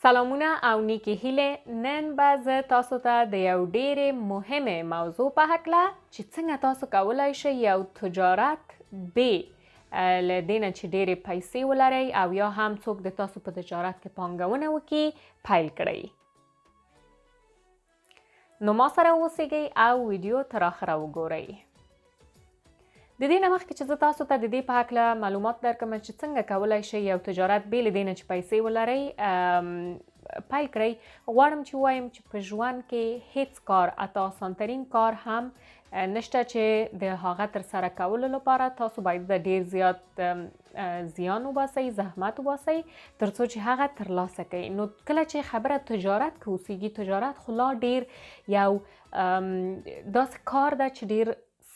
سلامونه او نیکی هیله. نن به زه تاسو ته د یو ډېرې مهمې موضوع په هکله چې څنګه تاسو کولی شئ یو تجارت بې له دې نه چې ډېرې پیسې ولرئ او یا هم څوک د تاسو په تجارت کې پانګونه وکړي پیل کړئ. نو ما سره اوسئ او ویډیو تر آخره وګورئ. د دې نه مخکې چې زه تاسو ته د دې په هکله معلومات درکړم چې څنګه کولی شئ یو تجارت بې له دې نه چې پیسې ولرئ پیل کړئ، غواړم چې ووایم چې په ژوند کې هیڅ کار حتی اسانترین کار هم نشته چې د هغه ترسره کولو لپاره تاسو باید ډېر زیات زیان وباسئ، زحمت وباسئ تر څو چې هغه ترلاسه کړئ. نو کله چې خبره تجارت کې اوسیږي، تجارت خو لا ډېر یو داسې کار ده چې ډېر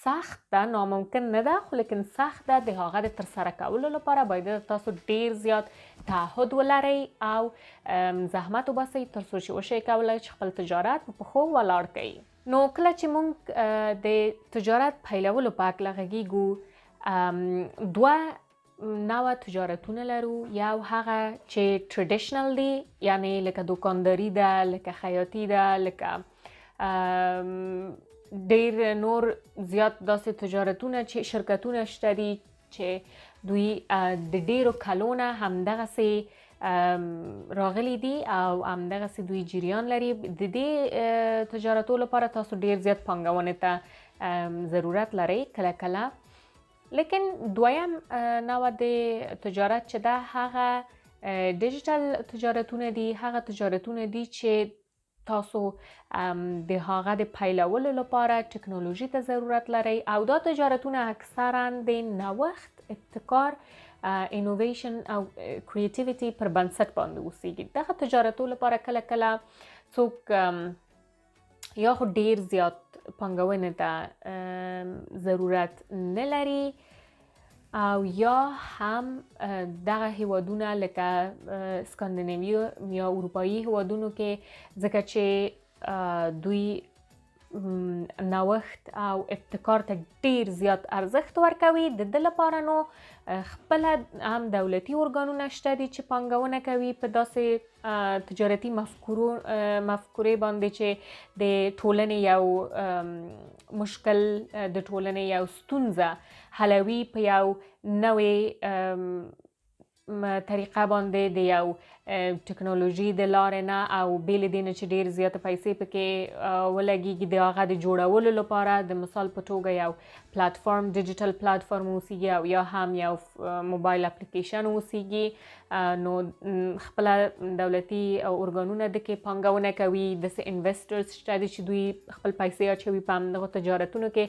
سخت ده، ناممکن نه ده خو لیکن سخت ده. د هغه د ترسره کولو لپاره باید تاسو ډیر زیات تعهد ولرئ او زحمت وباسئ تر څو چې وشئ کولی چې خپل تجارت په پښو ولاړ کړئ. نو کله چې موږ د تجارت پیلولو په هکله غږیږو، دوه نوع تجارتونه لرو. یو هغه چې ټریډیشنل دی، یعنی لکه دوکانداري ده، لکه خیاطي ده، لکه ډیر نور زیات داسې تجارتونه چې شرکتونه شته دي چې دوی د ډیرو کلونه همدغسې راغلي دي او همدغسې دوی جریان لري. د دې تجارتو لپاره تاسو ډیر زیات پانګونې ته ضرورت لرئ کله کله. لیکن دویم نوع د تجارت چې ده هغه ډیجیټل تجارتونه دي. هغه تجارتونه دي چې تاسو د هغه د پیلولو لپاره ټکنالوژي ته ضرورت لرئ او دا تجارتونه اکثرا د نوښت، ابتکار، انوویشن او کریټیویټي پر بنسټ باندې اوسیږي. دغه تجارتو لپاره کله کله څوک یا خو ډیر زیات پانګونې ته ضرورت نه لري او یا هم دغه هیوادونه لکه سکاندیناوي یا اروپایي هیوادونو کې، ځکه چې دوی نوښت او ابتکار ته ډیر زیات ارزښت ورکوي، د ده لپاره نو خپله هم دولتي ارګانونه شته دي چې پانګونه کوي په داسې تجارتي مفکورې باندې چې د ټولنې یو مشکل، د ټولنې یو ستونزه حلوي په یو نوې طریقه باندې د یو ټکنالوژي د لارې نه او بې له دې نه چې ډېر زیاته پیسې پکې ولګېږي، د هغه د جوړولو لپاره د مثال په توګه یو پلاتفارم، ډیجیټل پلاتفارم اوسیږي او یا هم یو موبایل اپلیکیشن اوسیږي. نو خپله دولتي ارګانونه دکې پانګونه کوي، داسې انویسټرز شته دي چې دوی خپل پیسې اچوي په همدغو تجارتونو کې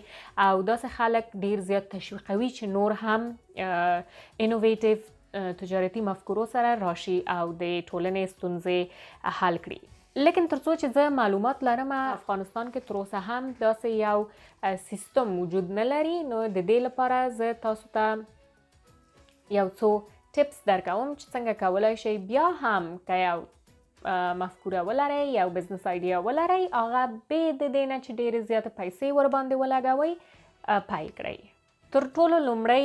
او داسې خلک ډېر زیات تشویقوي چې نور هم انوویټیو تجارتي مفکورو سره راشي او د ټولنې ستونزې حل کړي. لیکن تر څو چې زه معلومات لرم، افغانستان کې تر اوسه هم داسې یو سیستم وجود نه لري. نو د دې لپاره زه تاسو ته یو څو ټپس درکوم چې څنګه کولی شئ بیا هم که یو مفکوره ولرئ، یو بزنس آیډیا ولرئ، هغه بې د دې نه چې ډېرې زیاته پیسې ورباندې ولګوئ پیل کړئ. تر ټولو لومړی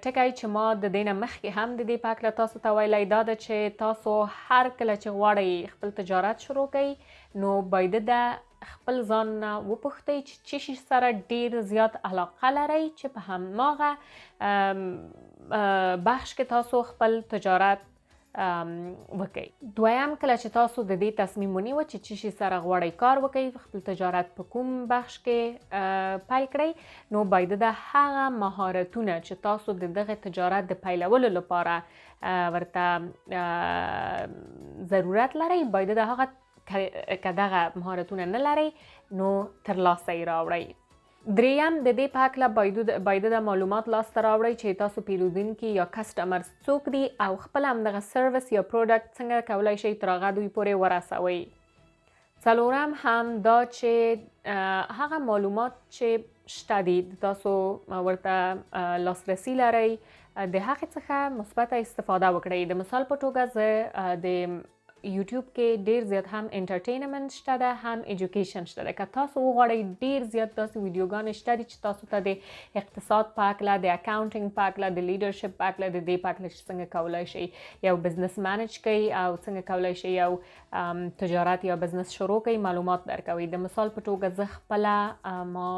ټکی چې ما د دې نه مخکې هم د دې په هکله تاسو ته ویلی دا ده چې تاسو هر کله چې غواړئ خپل تجارت شروع کړئ نو باید د خپل ځان نه وپوښتئ چې څه شي سره ډېر زیات علاقه لرئ چې په هماغه بخش کې تاسو خپل تجارت وکړئ. دویم، کله چې تاسو د دې تصمیم ونیوه چې څه شي سره غواړئ کار وکړئ، خپل تجارت په کوم بخش کې پیل کړئ، نو باید د هغه مهارتونه چې تاسو د دغه تجارت د پیلولو لپاره ورته ضرورت لرئ، باید د هغه که دغه مهارتونه نه لرئ نو ترلاسه یې راوړئ. دریم، د دې په هکله باید د معلومات لاسته راوړئ چې تاسو پیرودونکي یا کسټمرز څوک دي او خپل همدغه سروس یا پروډکټ څنګه کولی شئ تر هغه دوی پورې ورسوئ. څلورم هم دا چې هغه معلومات چې شته دي تاسو ورته لاسرسي لرئ، د هغې څخه مثبته استفاده وکړئ. د مثال په توګه زه د یوټیوب کې ډیر زیات هم انټرټینمنت شته ده، هم ایجوکیشن شته ده. که تاسو وغواړئ ډیر زیات داسې ویډیوګانې شته دي چې تاسو ته د اقتصاد په هکله، د اکاونټینګ په هکله، د لیډرشپ په هکله، د دې په هکله چې څنګه کولی شئ یو بزنس مینج کړئ او څنګه کولی شئ یو تجارت یا بزنس شروع کړئ، معلومات درکوي. د مثال په توګه زه خپله ما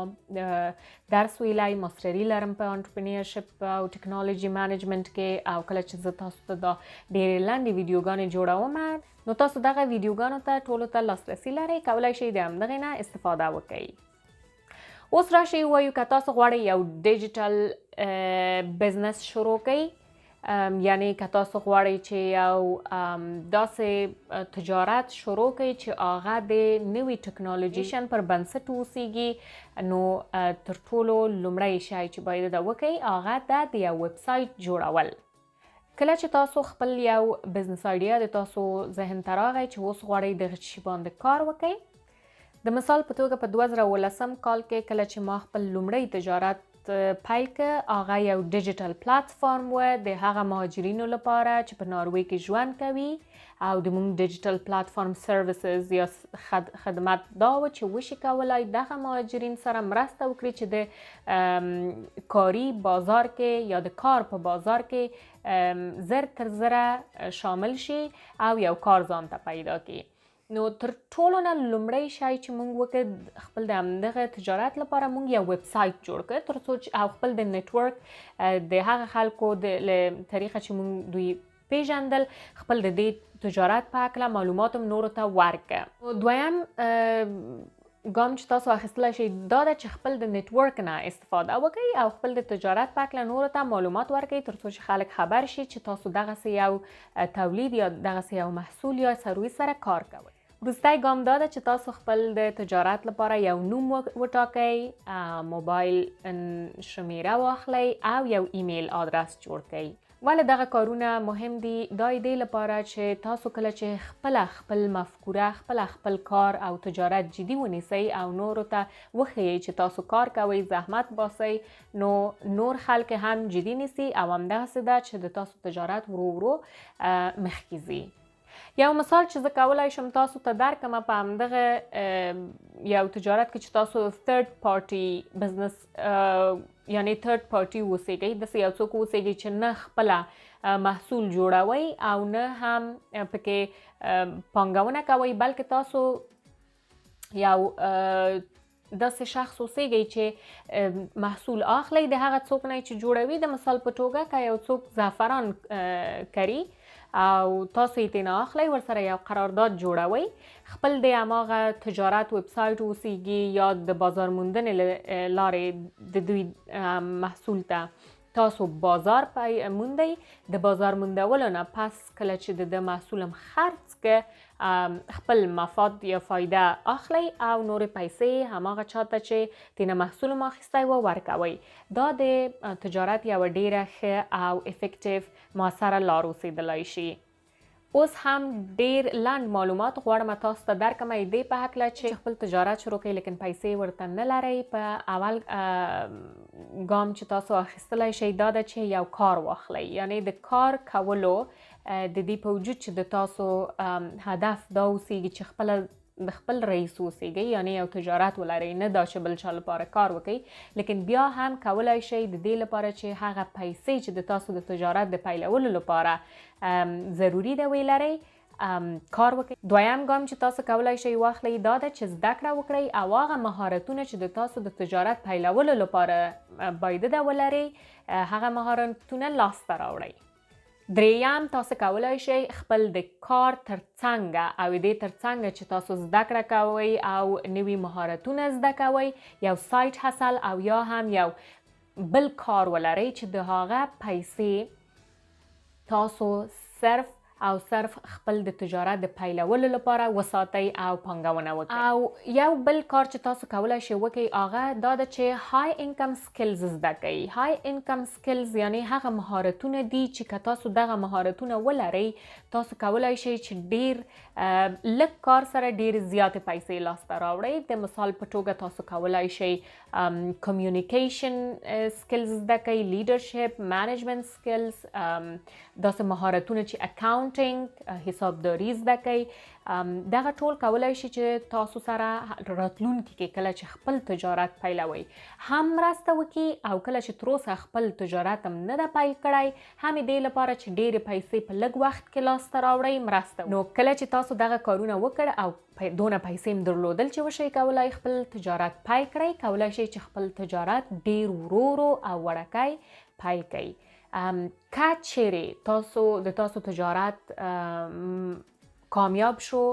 درس ویلی، ماستري لرم په انټرپرینرشپ او ټکنالوژي مینجمنټ کې، او کله چې زه تاسو ته دا ډېرې لنډې ویډیوګانې جوړوم نو تاسو دغه ویډیوګانو ته ټولو ته لاسرسي لرئ، کولی شئ د همدغې نه استفاده وکړئ. اوس راشئ ووایو که تاسو غواړئ یو ډیجیټل بزنس شروع کړئ، یعنی که تاسو غواړئ چې یو داسې تجارت شروع کړئ چې هغه د نوي ټکنالوژیشن پر بنسټ اوسیږي، نو تر ټولو لومړی شی چې باید دا وکړئ هغه ده د یو ویب سایټ جوړول. کله چې تاسو خپل یو بزنس آیډیا د تاسو ذهن ته راغی چې اوس غواړئ دغه شي باندې کار وکړئ، د مثال په توګه په 2018 کال کې کله چې ما خپل لومړی تجارت پیل که، هغه یو ډیجیټل پلاتفارم و د هغه مهاجرینو لپاره چې په ناروی کې ژوند کوي، او د مونږ ډیجیټل پلاتفارم سرویسز یا خدمت دا و چې وشي کولای دغه مهاجرین سره مرسته وکړي چې د کاري بازار کې یا د کار په بازار کې زر تر زره شامل شي او یو کار ځان ته پیدا کړي. نو تر ټولو نه لومړی شی چې موږ وکړ خپل د همدغه تجارت لپاره موږ یو ویب سایټ جوړ کړ، تر څو چې او خپل د نیټورک د هغه خلکو له طریقه چې موږ دوی پیژندل خپل د دې تجارت په هکله معلومات هم نورو ته ورکړه. دویم ګام چې تاسو اخیستلی شئ دا ده چې خپل د نیټورک نه استفاده وکړئ او خپل د تجارت په هکله نورو ته معلومات ورکړئ، تر څو چې خلک خبر شي چې تاسو دغسې یو تولید یا دغسې یو محصول یا سرویس سره کار کوئ. وروستی ګام دا ده چې تاسو خپل د تجارت لپاره یو نوم وټاکئ، موبایل شمیره واخلئ او یو ایمیل آدرس جوړ کړئ. ولې دغه کارونه مهم دي؟ دا دې لپاره چې تاسو کله چې خپل مفکوره، خپل کار او تجارت جدي ونیسئ او نورو ته وښیئ چې تاسو کار کوئ، زحمت باسئ، نو نور خلک هم جدي نیسي او همدغسې ده چې د تاسو تجارت ورو ورو مخکې ځي. یو مثال چې زه کولی شم تاسو ته درکړم په همدغه یو تجارت کې چې تاسو ثرد پارټي بزنس یعنی ثرد پارټي اوسیږئ، داسې یو څوک اوسیږئ چې نه خپله محصول جوړوئ او نه هم پکې پانګونه کوئ، بلکې تاسو یو داسې شخص اوسیږئ چې محصول اخلئ د هغه څوک نه چې جوړوي. د مثال په توګه که یو څوک زعفران کري او تاسو یې ترېنه اخلئ، ورسره یو قرارداد جوړوئ، خپل د هماغه تجارت ویب سایټ اوسیږي یا د بازار موندنې له لارې د دوی محصول ته تاسو بازار موندئ. د بازار موندولو نه پس کله چې د محصول هم خرڅ که خپل مفاد یا فایده اخلئ او نورې پیسې هماغه چاته چې ترېنه محصول هم اخیستی و ورکوئ. دا د تجارت یوه ډیره ښه او افیکټیو مؤثره لار اوسېدلی شي. اوس هم ډیر لنډ معلومات غواړم تاسو ته درکړم دې په هکله چې خپل تجارت شروع کړئ لیکن پیسې ورته نه لرئ. په اول ګام چې تاسو اخیستلی شئ دا ده چې یو کار واخلئ، یعنی د کار کولو د دې په وجود چې د تاسو هدف دا اوسیږي چې د خپل رئیس اوسیږئ، یعنی یو تجارت ولرئ، نه دا چې بل چا لپاره کار وکړئ، لیکن بیا هم کولی شئ د دې لپاره چې هغه پیسې چې د تاسو د تجارت د پیلولو لپاره ضروري ده ولرئ کار وکړئ. دویم ګام چې تاسو کولی شئ واخلئ دا ده چې زده کړه وکړئ او هغه مهارتونه چې د تاسو د تجارت پیلولو لپاره باید ده ولرئ هغه مهارتونه لاسته راوړئ. دریم تاسو کولی شئ خپل د کار ترڅنګ او دې ترڅنګ چې تاسو زده کړه کوئ او نوي مهارتونه زده کوئ یو سایټ هسل او یا هم یو بل کار ولرئ چې د هغه پیسې تاسو صرف خپل د تجارت د پیلولو لپاره وساتئ او پانګونه وکړئ. او یو بل کار چې تاسو کولی شئ وکړئ هغه دا ده چې های انکم سکلز زده کړئ. های انکم سکلز یعنی هغه مهارتونه دي چې که تاسو دغه مهارتونه ولرئ تاسو کولی شئ چې ډیر لږ کار سره ډیر زیاتې پیسې لاسته راوړئ. د مثال په توګه تاسو کولی شئ کمیونیکیشن سکلز زده کړئ، لیډرشپ، مینجمنټ سکلز، داسې مهارتونه چې اکاونټ اکاونټینګ حسابداري زده کوي دغه ټول کولی شي چې تاسو سره راتلونکي کې کله چې خپل تجارت پیلوئ هم مرسته وکړي او کله چې تروسه خپل تجارت هم نه ده پیل کړی هم دې لپاره چې ډېرې پیسې په لږ وخت کې لاسته راوړئ مرسته نو کله چې تاسو دغه کارونه وکړ او دونه پیسې هم درلودل چې وشئ کولی خپل تجارت پیل کړئ کولی شئ چې خپل تجارت ډېر ورو ورو او وړوکی پیل کړئ که چیرې تاسو تجارت کامیاب شو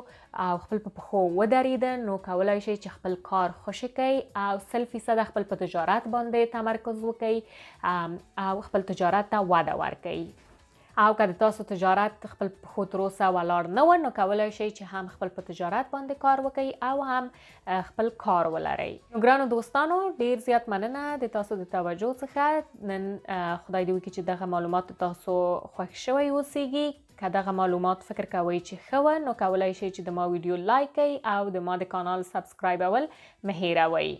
او خپل په پښو ودرېده نو کولی شئ چې خپل کار خوشي کوئ او 100% خپل په تجارت باندې تمرکز وکړئ او خپل تجارت ته وده ورکړئ او که د تاسو تجارت خپل په پښو تروسه ولاړ نه و نو کولی شئ چې هم خپل په تجارت باندې کار وکړئ او هم خپل کار ولرئ نو ګرانو دوستانو ډېر زیات مننه د تاسو د توجه څخه نن خدای دې وکړي چې دغه معلومات تاسو خوښ شوی اوسیږي که دغه معلومات فکر کوئ چې ښه وه نو کولی شئ چې د ما ویډیو لایک کړئ او د ما د کانال سبسکرایبول مه هیروئ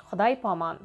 خدای پامان